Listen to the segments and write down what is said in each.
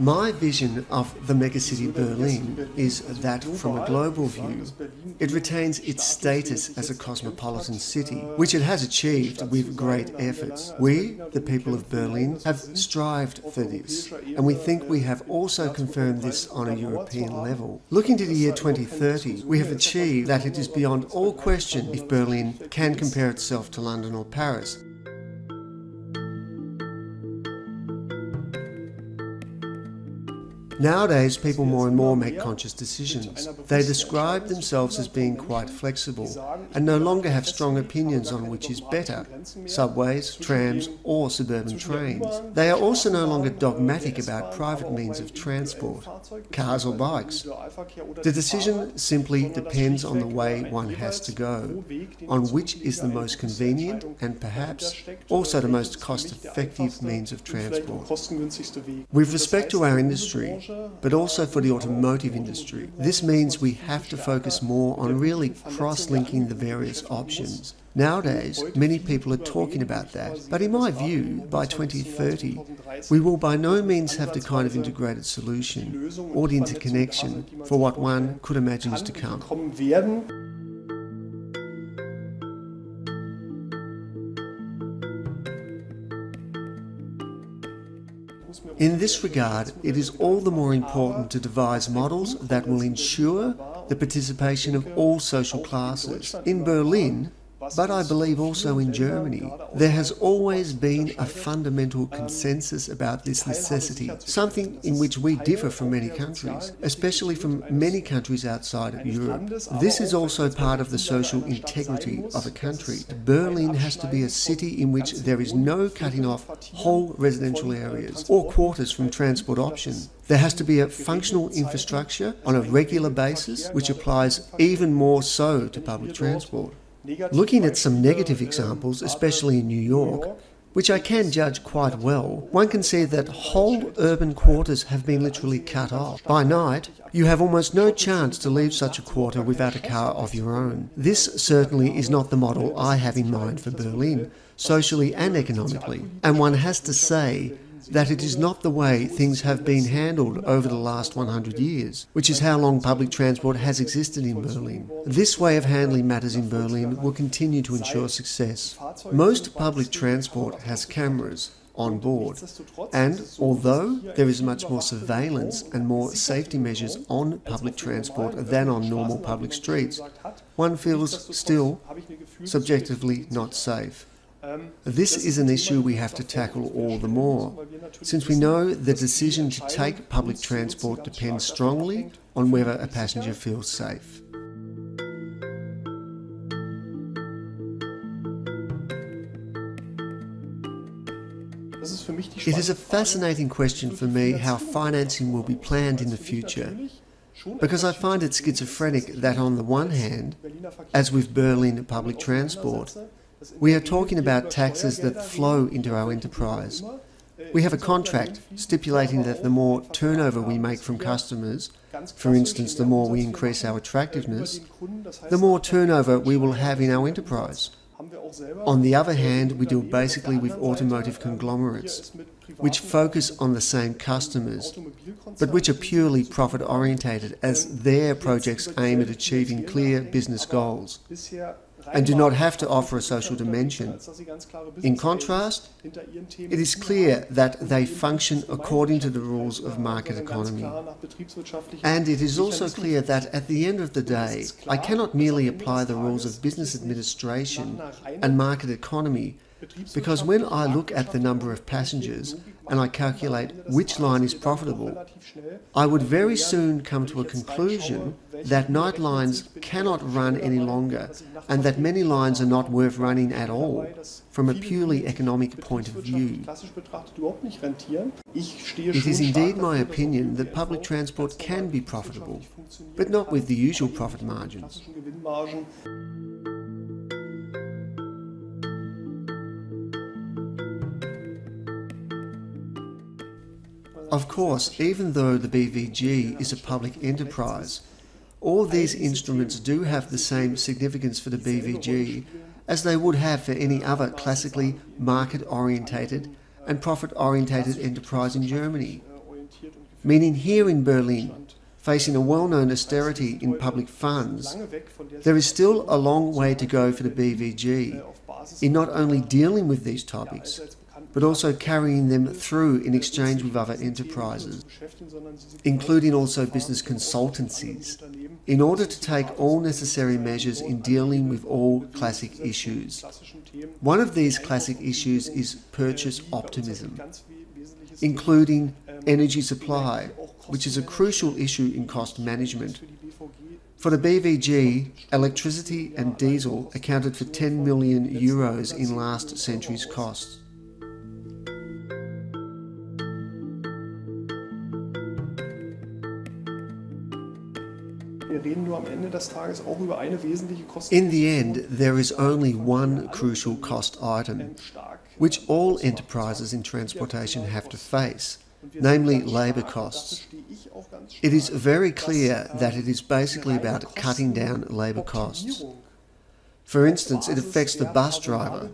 My vision of the megacity Berlin is that, from a global view, it retains its status as a cosmopolitan city, which it has achieved with great efforts. We, the people of Berlin, have strived for this, and we think we have also confirmed this on a European level. Looking to the year 2030, we have achieved that it is beyond all question if Berlin can compare itself to London or Paris. Nowadays, people more and more make conscious decisions. They describe themselves as being quite flexible and no longer have strong opinions on which is better, subways, trams or suburban trains. They are also no longer dogmatic about private means of transport, cars or bikes. The decision simply depends on the way one has to go, on which is the most convenient and perhaps also the most cost-effective means of transport. With respect to our industry, but also for the automotive industry, this means we have to focus more on really cross-linking the various options. Nowadays, many people are talking about that, but in my view, by 2030, we will by no means have the kind of integrated solution or the interconnection for what one could imagine is to come. In this regard, it is all the more important to devise models that will ensure the participation of all social classes. In Berlin, but I believe also in Germany, there has always been a fundamental consensus about this necessity, something in which we differ from many countries, especially from many countries outside of Europe. This is also part of the social integrity of a country. Berlin has to be a city in which there is no cutting off whole residential areas or quarters from transport options. There has to be a functional infrastructure on a regular basis, which applies even more so to public transport. Looking at some negative examples, especially in New York, which I can judge quite well, one can see that whole urban quarters have been literally cut off. By night, you have almost no chance to leave such a quarter without a car of your own. This certainly is not the model I have in mind for Berlin, socially and economically, and one has to say that it is not the way things have been handled over the last 100 years, which is how long public transport has existed in Berlin. This way of handling matters in Berlin will continue to ensure success. Most public transport has cameras on board, and although there is much more surveillance and more safety measures on public transport than on normal public streets, one feels still subjectively not safe. This is an issue we have to tackle all the more, since we know the decision to take public transport depends strongly on whether a passenger feels safe. It is a fascinating question for me how financing will be planned in the future, because I find it schizophrenic that on the one hand, as with Berlin public transport, we are talking about taxes that flow into our enterprise. We have a contract stipulating that the more turnover we make from customers, for instance, the more we increase our attractiveness, the more turnover we will have in our enterprise. On the other hand, we deal basically with automotive conglomerates, which focus on the same customers, but which are purely profit-orientated as their projects aim at achieving clear business goals, and do not have to offer a social dimension. In contrast, it is clear that they function according to the rules of market economy. And it is also clear that at the end of the day, I cannot merely apply the rules of business administration and market economy, because when I look at the number of passengers and I calculate which line is profitable, I would very soon come to a conclusion that night lines cannot run any longer and that many lines are not worth running at all from a purely economic point of view. It is indeed my opinion that public transport can be profitable, but not with the usual profit margins. Of course, even though the BVG is a public enterprise, all these instruments do have the same significance for the BVG as they would have for any other classically market-orientated and profit-orientated enterprise in Germany. meaning here in Berlin, facing a well-known austerity in public funds, there is still a long way to go for the BVG in not only dealing with these topics, but also carrying them through in exchange with other enterprises, including also business consultancies, in order to take all necessary measures in dealing with all classic issues. One of these classic issues is purchase optimism, including energy supply, which is a crucial issue in cost management. For the BVG, electricity and diesel accounted for 10 million euros in last century's costs. In the end, there is only one crucial cost item, which all enterprises in transportation have to face, namely labour costs. It is very clear that it is basically about cutting down labour costs. For instance, it affects the bus driver,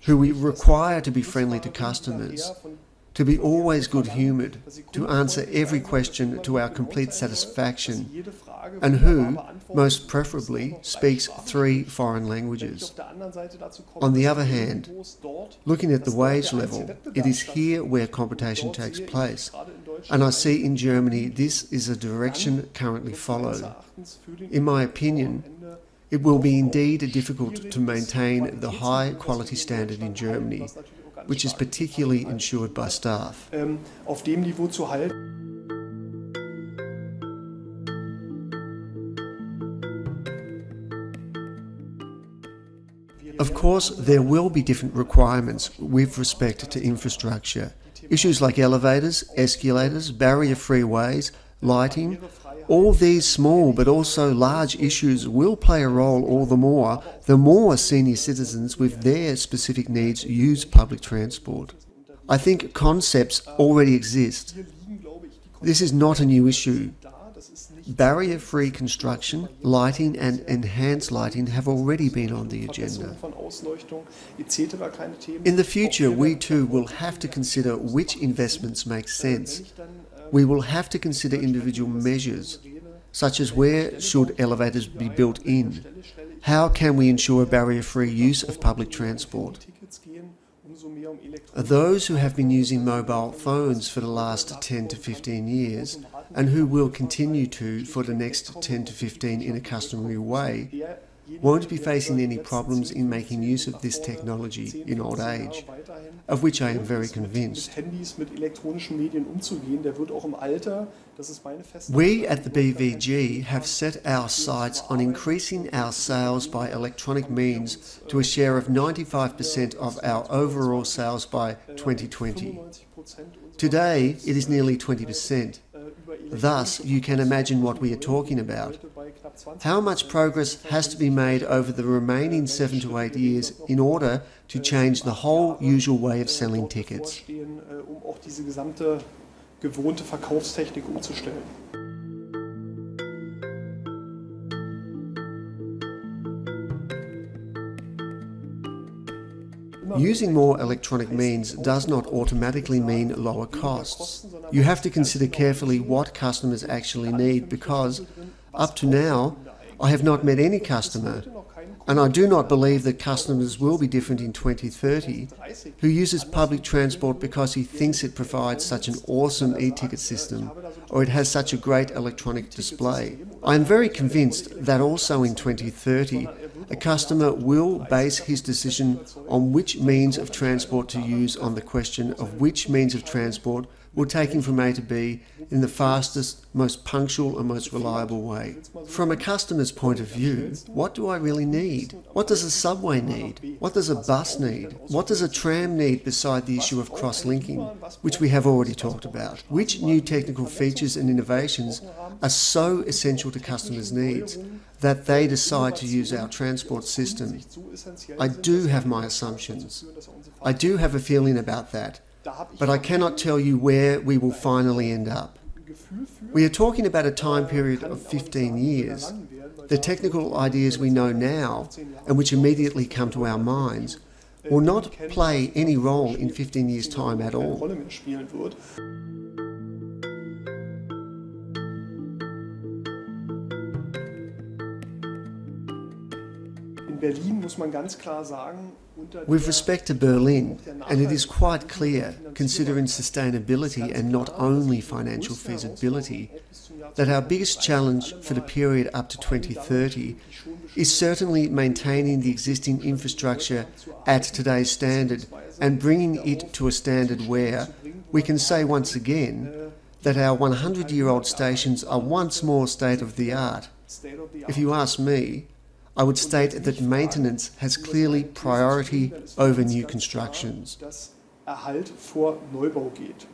who we require to be friendly to customers, to be always good-humoured, to answer every question to our complete satisfaction, and who, most preferably, speaks 3 foreign languages. On the other hand, looking at the wage level, it is here where competition takes place, and I see in Germany this is a direction currently followed. In my opinion, it will be indeed difficult to maintain the high quality standard in Germany, which is particularly ensured by staff. Of course, there will be different requirements with respect to infrastructure. Issues like elevators, escalators, barrier-free ways, lighting, all these small but also large issues will play a role all the more senior citizens with their specific needs use public transport. I think concepts already exist. This is not a new issue. Barrier-free construction, lighting and enhanced lighting have already been on the agenda. In the future, we too will have to consider which investments make sense. We will have to consider individual measures, such as where should elevators be built in? How can we ensure barrier-free use of public transport? Those who have been using mobile phones for the last 10 to 15 years, and who will continue to for the next 10 to 15 in a customary way, won't be facing any problems in making use of this technology in old age, of which I am very convinced. We at the BVG have set our sights on increasing our sales by electronic means to a share of 95% of our overall sales by 2020. Today, it is nearly 20%. Thus, you can imagine what we are talking about. How much progress has to be made over the remaining 7 to 8 years in order to change the whole usual way of selling tickets? Using more electronic means does not automatically mean lower costs. You have to consider carefully what customers actually need because, up to now, I have not met any customer, and I do not believe that customers will be different in 2030, who uses public transport because he thinks it provides such an awesome e-ticket system or it has such a great electronic display. I am very convinced that also in 2030, a customer will base his decision on which means of transport to use on the question of which means of transport will take him from A to B in the fastest, most punctual and most reliable way. From a customer's point of view, what do I really need? What does a subway need? What does a bus need? What does a tram need beside the issue of cross-linking, which we have already talked about? Which new technical features and innovations are so essential to customers' needs that they decide to use our transport system? I do have my assumptions. I do have a feeling about that. But I cannot tell you where we will finally end up. We are talking about a time period of 15 years. The technical ideas we know now, and which immediately come to our minds, will not play any role in 15 years' time at all. With respect to Berlin, and it is quite clear, considering sustainability and not only financial feasibility, that our biggest challenge for the period up to 2030 is certainly maintaining the existing infrastructure at today's standard and bringing it to a standard where we can say once again that our 100-year-old stations are once more state-of-the-art. If you ask me, I would state that maintenance has clearly priority over new constructions. Erhalt vor Neubau geht.